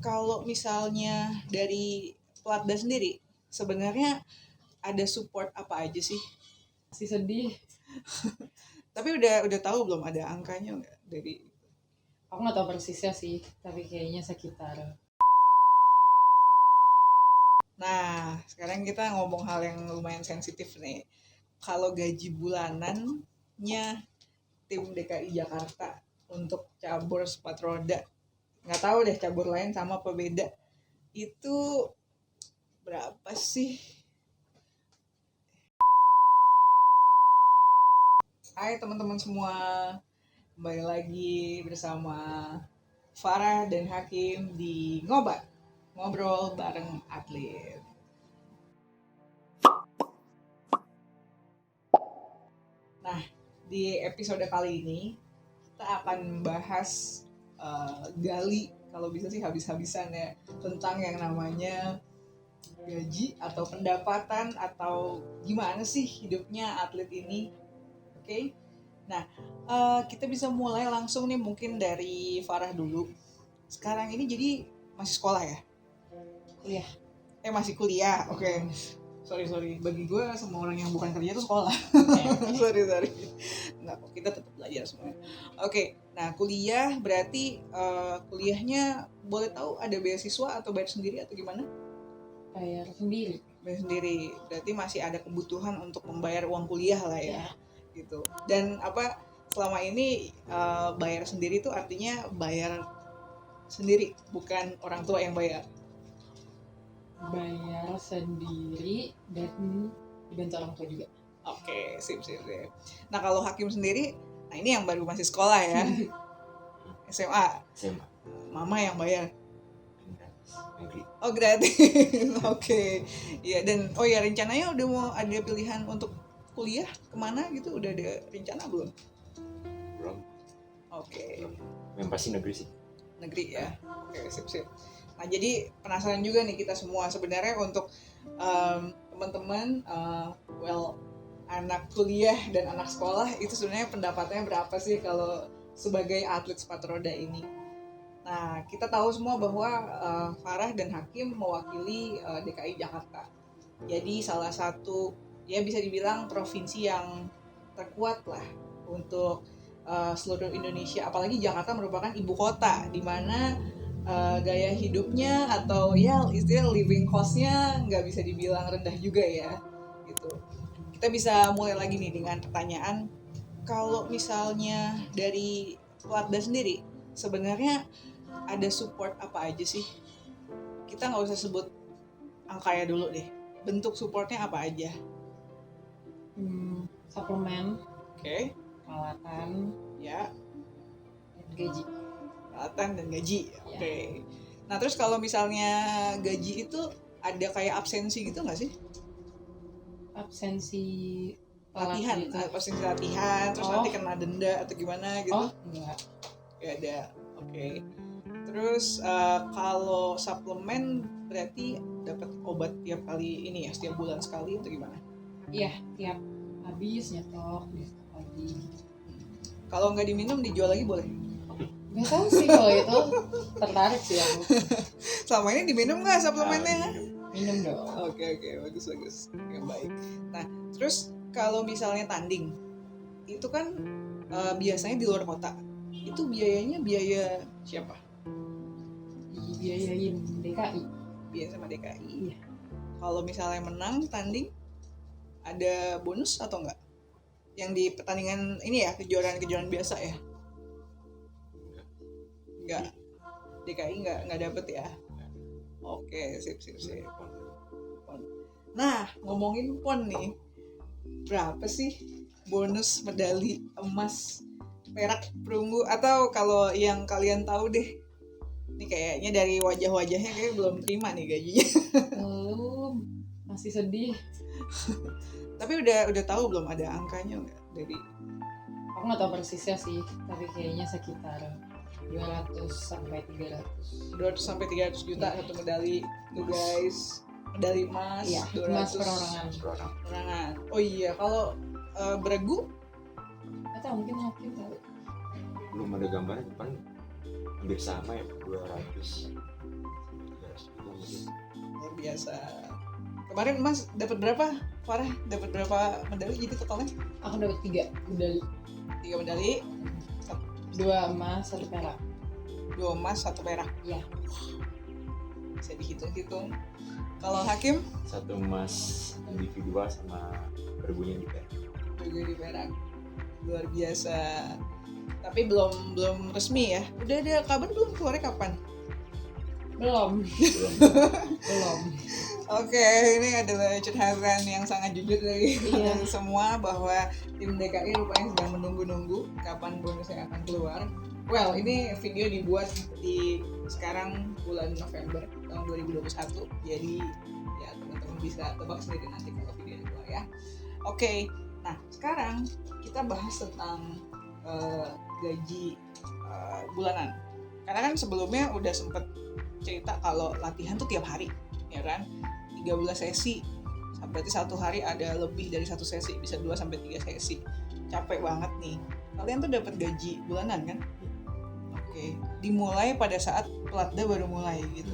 Kalau misalnya dari Platda sendiri, sebenarnya ada support apa aja sih? Masih sedih. Tapi udah tahu belum ada angkanya nggak dari? Aku nggak tahu persisnya sih, tapi kayaknya sekitar. Nah, sekarang kita ngomong hal yang lumayan sensitif nih. Kalau gaji bulanannya tim DKI Jakarta untuk cabur sepatu roda, nggak tahu deh cabur lain sama apa beda, itu berapa sih? Hai teman-teman semua, kembali lagi bersama Farah dan Hakim di Ngobat, ngobrol bareng atlet. Nah, di episode kali ini kita akan bahas gali, kalau bisa sih habis-habisan ya, tentang yang namanya gaji atau pendapatan atau gimana sih hidupnya atlet ini. Oke? Nah, kita bisa mulai langsung nih mungkin dari Farah dulu. Sekarang ini jadi masih sekolah ya? Kuliah. Masih kuliah, oke. Sorry. Bagi gue semua orang yang bukan kerja itu sekolah. sorry. Nggak, kita tetap belajar semuanya. Oke, nah kuliah berarti kuliahnya boleh tahu ada beasiswa atau bayar sendiri atau gimana? Bayar sendiri. Bayar sendiri, berarti masih ada kebutuhan untuk membayar uang kuliah lah ya. Gitu. Dan selama ini bayar sendiri itu artinya bayar sendiri, bukan orang tua yang bayar. Bayar sendiri dan dibantu orang tua juga. Oke, sip. Nah kalau Hakim sendiri, nah ini yang baru masih sekolah ya. SMA. Mama yang bayar. Oh gratis. Oke. Iya, dan rencananya udah mau ada pilihan untuk kuliah kemana gitu, udah ada rencana belum? Belum. Oke. Yang pasti negeri sih. Negeri ya. Oke, sip. Nah jadi penasaran juga nih kita semua sebenarnya untuk teman-teman, anak kuliah dan anak sekolah itu sebenarnya pendapatannya berapa sih kalau sebagai atlet sepatu roda ini. Nah, kita tahu semua bahwa Farah dan Hakim mewakili DKI Jakarta. Jadi salah satu, ya bisa dibilang provinsi yang terkuat lah untuk seluruh Indonesia. Apalagi Jakarta merupakan ibu kota, di mana gaya hidupnya atau ya istilah living cost-nya nggak bisa dibilang rendah juga ya. Gitu. Kita bisa mulai lagi nih dengan pertanyaan, kalau misalnya dari Platda sendiri, sebenarnya ada support apa aja sih? Kita nggak usah sebut angkanya dulu deh. Bentuk supportnya apa aja? Suplemen. Oke. Peralatan. Ya. Dan gaji. Peralatan dan gaji. Oke. Nah terus kalau misalnya gaji itu ada kayak absensi gitu nggak sih? Absensi latihan gitu. Absensi latihan, terus nanti kena denda atau gimana gitu? Enggak. Ya ada. Oke. Terus kalau suplemen berarti dapat obat tiap kali ini ya, setiap bulan sekali atau gimana? Iya, tiap habis nyetok lagi. Kalau nggak diminum dijual lagi boleh? Nggak tahu sih kalau itu, tertarik sih aku. Selama ini diminum nggak suplemennya? Minum dong. Oke, bagus. Yang baik. Nah, terus kalau misalnya tanding, itu kan biasanya di luar kota. Itu biayanya biaya siapa? Dibiayain DKI. Biaya sama DKI. Iya. Kalau misalnya menang tanding, ada bonus atau enggak? Yang di pertandingan ini ya, kejuaraan biasa ya? Enggak. DKI enggak dapet ya? Oke, sip. Nah, ngomongin PON nih, berapa sih bonus medali emas, perak, perunggu, atau kalau yang kalian tahu deh, ini kayaknya dari wajah-wajahnya kayak belum terima nih gajinya. Belum, masih sedih. Tapi udah tahu belum ada angkanya nggak dari? Aku nggak tahu persisnya sih, tapi kayaknya sekitar 200 sampai 300. 200 sampai 300 juta satu medali tuh guys. Medali emas, iya, 200 emas perorangan. Oh iya, kalau beregu? Nggak tahu, mungkin Hakim tahu. Belum ada gambarnya, depan hampir sama ya, 200. Luar biasa. Kemarin Mas dapat berapa? Farah dapat berapa medali jadi totalnya? Aku dapat 3 medali, 3 medali, 2 emas 1 perak. 2 emas, 1 perak. Iya. Bisa dihitung-hitung. Kalau Hakim? 1 emas individual sama pergunya di perak. Juga di perak. Luar biasa. Tapi belum resmi ya. Udah ada kabar belum keluarnya kapan? Belum. Belum. Belum. Oke, ini adalah curhatan yang sangat jujur dari Iya. kalian semua bahwa tim DKI rupanya sedang menunggu-nunggu kapan bonusnya akan keluar. Well, ini video dibuat di sekarang bulan November tahun 2021. Jadi ya teman-teman bisa tebak sendiri nanti kalau videonya keluar ya. Oke, nah sekarang kita bahas tentang gaji bulanan. Karena kan sebelumnya udah sempet cerita kalau latihan tuh tiap hari, ya kan? 13 sesi, berarti satu hari ada lebih dari 1 sesi, bisa 2-3 sesi. Capek banget nih. Kalian tuh dapat gaji bulanan kan? Oke, dimulai pada saat Pelatda baru mulai gitu.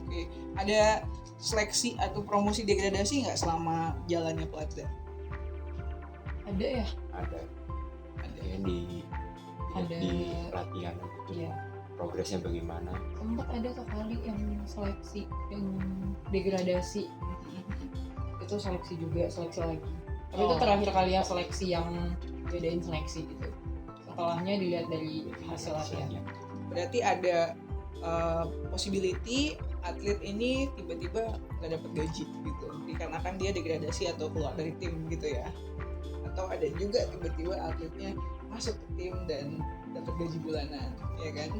Oke, ada seleksi atau promosi degradasi nggak selama jalannya Pelatda? Ada ya? Ada Ada. di Ada. di latihan gitu. Iya. Progresnya bagaimana? Sempat ada sekali yang seleksi, yang degradasi. Itu seleksi juga, seleksi lagi. Tapi itu Oh. terakhir kali ya seleksi yang bedain seleksi gitu. Setelahnya dilihat dari hasil latihan. Berarti ada possibility atlet ini tiba-tiba nggak dapat gaji gitu dikarenakan dia degradasi atau keluar dari tim gitu ya, atau ada juga tiba-tiba atletnya masuk ke tim dan dapat gaji bulanan, ya kan?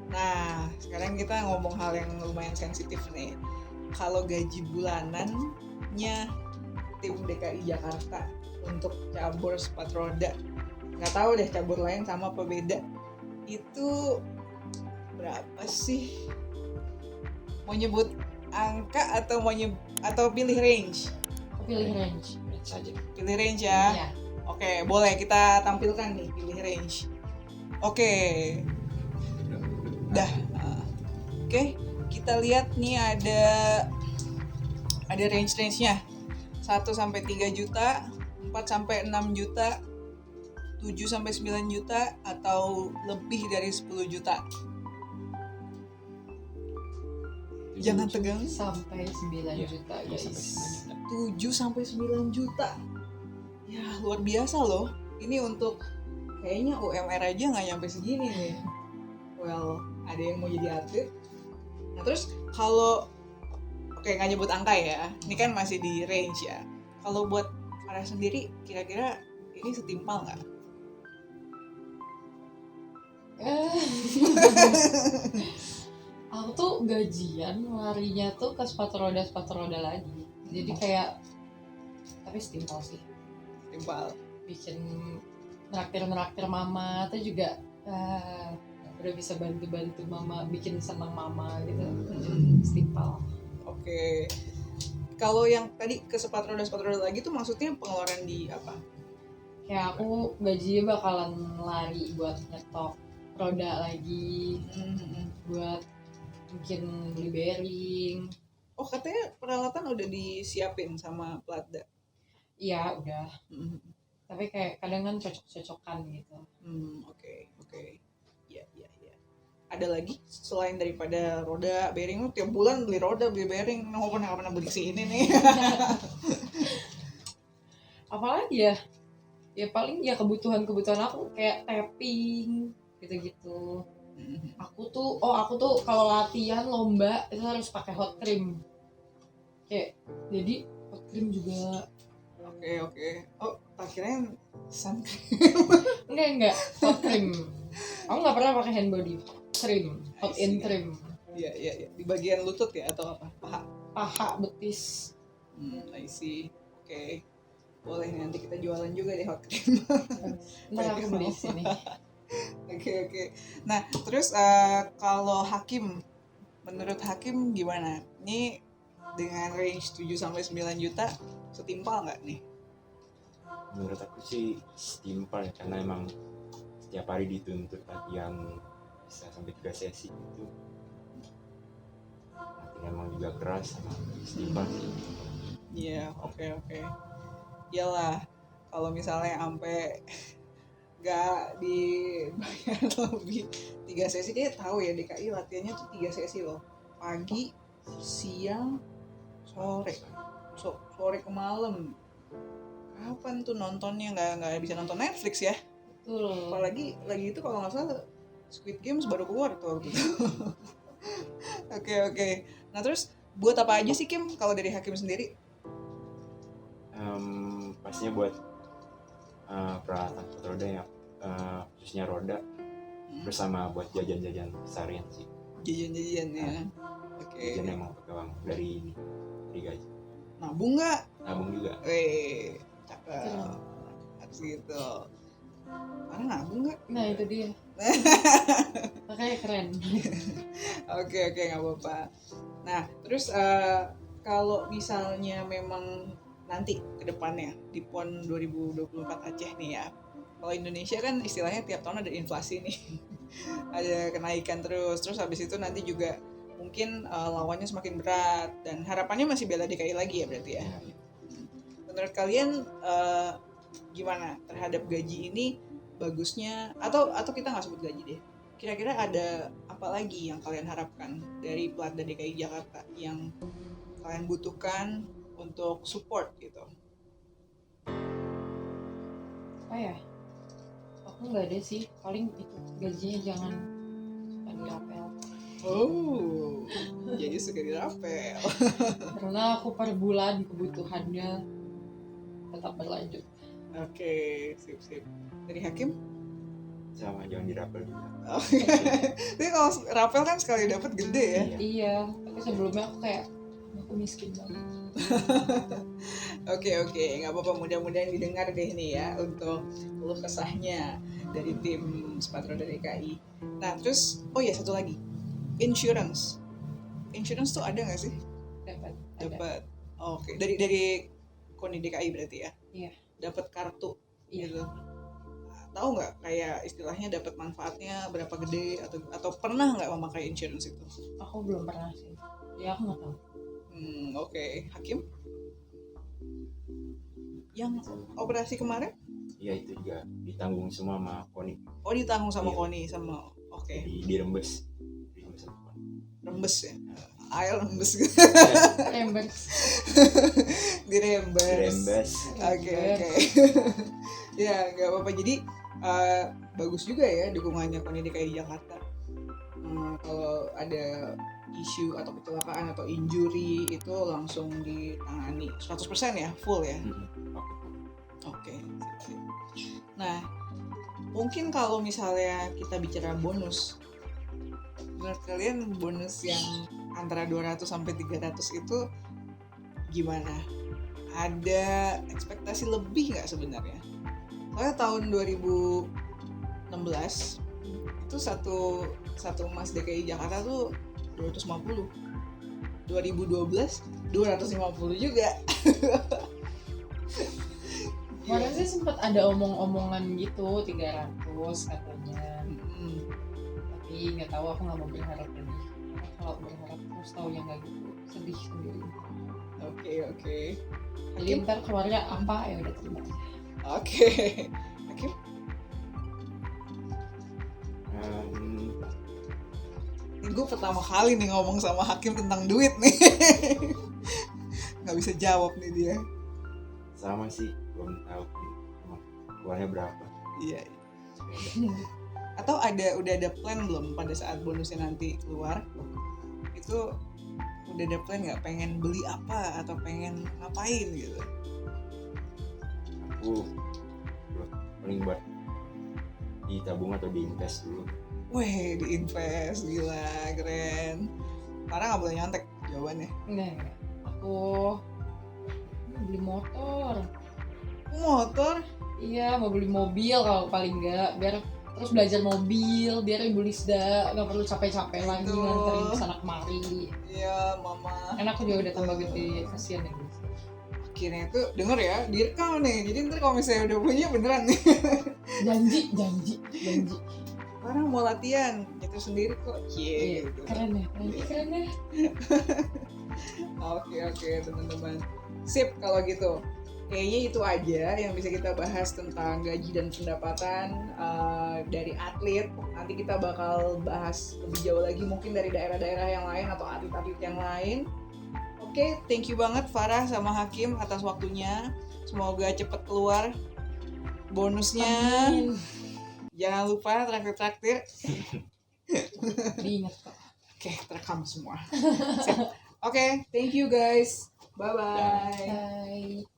Nah, sekarang kita ngomong hal yang lumayan sensitif nih. Kalau gaji bulanannya tim DKI Jakarta untuk cabur sepatu roda, nggak tahu deh cabur lain sama apa beda, itu berapa sih? Mau nyebut angka atau atau pilih range? Pilih range. Saja. Pilih range ya. Iya. Oke, boleh kita tampilkan nih pilih range. Oke. Dah. Oke, kita lihat nih ada range-nya. 1 sampai 3 juta, 4 sampai 6 juta, 7 sampai 9 juta atau lebih dari 10 juta. Jangan tegang. Sampai 9 Iya, juta iya, guys. sampai 9 juta. 7 sampai 9 juta. Ya, luar biasa loh. Ini untuk kayaknya UMR aja nggak nyampe segini nih. Well, ada yang mau jadi atlet. Nah, terus kalau oke, nggak nyebut angka ya. Ini kan masih di range ya. Kalau buat Farah sendiri kira-kira ini setimpal nggak? Aku tuh gajian larinya tuh ke sepatu roda lagi. Jadi kayak, tapi setimpal sih. Setimpal. Bikin neraktir mama tuh juga udah bisa bantu mama, bikin senang mama gitu. Setimpal. Oke. Kalau yang tadi ke sepatu roda lagi tuh maksudnya pengeluaran di apa? Kayak aku gajinya bakalan lari buat nyetok roda lagi, buat mungkin beli bearing. Oh, katanya peralatan udah disiapin sama Pelatda. Iya udah. Tapi kayak kadang kan cocok-cocokan gitu. Oke. Iya. Ada lagi selain daripada roda, bearing, lu tiap bulan beli roda, beli bearing, nggak pernah beli sini nih. Apalagi ya? Ya paling ya kebutuhan aku kayak tapping gitu-gitu. Aku tuh kalau latihan lomba itu harus pakai hot cream. Kayak jadi hot cream juga. Oke. Oh, tak kirain sun Enggak hot cream. Aku nggak pernah pakai hand body cream, hot in cream. Iya. Di bagian lutut ya atau apa? Paha, betis. I see. Oke. Boleh nanti kita jualan juga deh hot cream. Ntar aku beli di sini. Oke. Nah, terus kalau Hakim, menurut Hakim gimana? Ini dengan range 7 sampai 9 juta setimpal nggak nih? Menurut aku sih setimpal ya, karena emang setiap hari dituntut latihan bisa sampai 3 sesi gitu. juga keras sama istighfar sih. Iya, oke. Iyalah, kalau misalnya sampai gak dibayar lebih 3 sesi, dia tahu ya DKI latihannya tuh 3 sesi loh, pagi, siang, sore, sore ke malam. Kapan tuh nontonnya? Nggak bisa nonton Netflix ya. Betul. Apalagi lagi itu kalau nggak salah Squid Games baru keluar tuh waktu itu. Oke. Nah terus buat apa aja sih Kim kalau dari Hakim sendiri? Pastinya buat peralatan sepatu roda ya, khususnya roda, bersama buat jajan-jajan seharian sih. Jajan-jajan ya. Oke. Jajan emang pakai uang dari gaji. Nabung nggak? Nabung juga. Cakep. Harus gitu. Karena nabung nggak? Nah itu dia. Makanya keren. Oke, nggak apa-apa. Nah terus kalau misalnya memang nanti ke depannya di PON 2024 Aceh nih ya, kalau Indonesia kan istilahnya tiap tahun ada inflasi nih. Ada kenaikan terus habis itu nanti juga mungkin lawannya semakin berat dan harapannya masih bela DKI lagi ya berarti ya. Menurut kalian gimana terhadap gaji ini, bagusnya atau kita nggak sebut gaji deh, kira-kira ada apa lagi yang kalian harapkan dari Platda DKI Jakarta yang kalian butuhkan untuk support gitu? Apa ya? Aku nggak ada sih, paling itu gajinya jangan suka dirapel. Oh, jadi suka dirapel. Karena aku per bulan kebutuhannya tetap berlanjut. Oke, sip. Dari Hakim? Sama jangan dirapel juga. Tapi kalau rapel kan sekali dapat gede ya. Iya, tapi sebelumnya aku miskin banget. Oke, nggak apa-apa, mudah-mudahan didengar deh nih ya untuk keluh kesahnya dari tim sepatu roda DKI. Nah terus, oh ya satu lagi, insurance tuh ada nggak sih? Dapat. Oke, dari KONI DKI berarti ya? Iya. Dapat kartu Iya. gitu. Tahu nggak kayak istilahnya dapat manfaatnya berapa gede atau pernah nggak memakai insurance itu? Aku belum pernah sih. Ya aku nggak tahu. Oke. Hakim? Yang operasi kemarin? Iya itu juga ditanggung semua sama KONI. Oh ditanggung sama Iya. KONI sama. Oke. Dirembes sama KONI. Rembes ya. Ayo rembes gitu. Reimburse. Dirembes. Oke. Ya nggak apa-apa. Jadi bagus juga ya dukungannya KONI DKI Jakarta. Kalau ada isu atau kecelakaan atau injury itu langsung ditangani 100% ya, full ya. Oke. Sip. Nah, mungkin kalau misalnya kita bicara bonus, menurut kalian bonus yang antara 200 sampai 300 itu gimana? Ada ekspektasi lebih nggak sebenarnya? Soalnya tahun 2016 itu satu emas DKI Jakarta tuh 250. 2012 250 juga. Kemarin sih sempat ada omong-omongan gitu 300 katanya. Tapi nggak tahu, aku nggak mau berharap lebih. Karena kalau berharap terus tahu yang nggak gitu, sedih sendiri. Oke. Jadi ntar keluarnya apa ya udah terima aja. Oke. Hakim? Ini gue pertama kali nih ngomong sama Hakim tentang duit nih. Nggak bisa jawab nih dia. Sama sih, belum tahu keluarnya berapa. Iya. Atau udah ada plan belum pada saat bonusnya nanti keluar? Itu udah ada plan nggak, pengen beli apa atau pengen ngapain gitu? Aku paling buat ditabung atau diinvest dulu. Weh, diinvest, gila, keren. Karena nggak boleh nyontek jawabannya. Enggak. Aku beli motor. Motor? Iya, mau beli mobil kalau paling enggak, biar terus belajar mobil, biar Ibu Lisda nggak perlu capek-capek lagi Betul. nganterin kesana kemari. Iya, mama. Karena aku juga udah tambah gede, kasihan ya guys. Akhirnya tuh denger ya, direkam nih. Jadi ntar kalau misalnya udah punya beneran nih. Janji. Sekarang mau latihan, itu sendiri kok. Iya, Gitu. keren ya. Oke teman-teman. Sip kalau gitu. Kayaknya itu aja yang bisa kita bahas tentang gaji dan pendapatan dari atlet. Nanti kita bakal bahas lebih jauh lagi mungkin dari daerah-daerah yang lain atau atlet-atlet yang lain. Oke, thank you banget Farah sama Hakim atas waktunya. Semoga cepet keluar bonusnya. Amin. Jangan lupa traktir-traktir. Diingat kok. Oke, terekam semua. Oke, thank you guys. Bye-bye. Bye.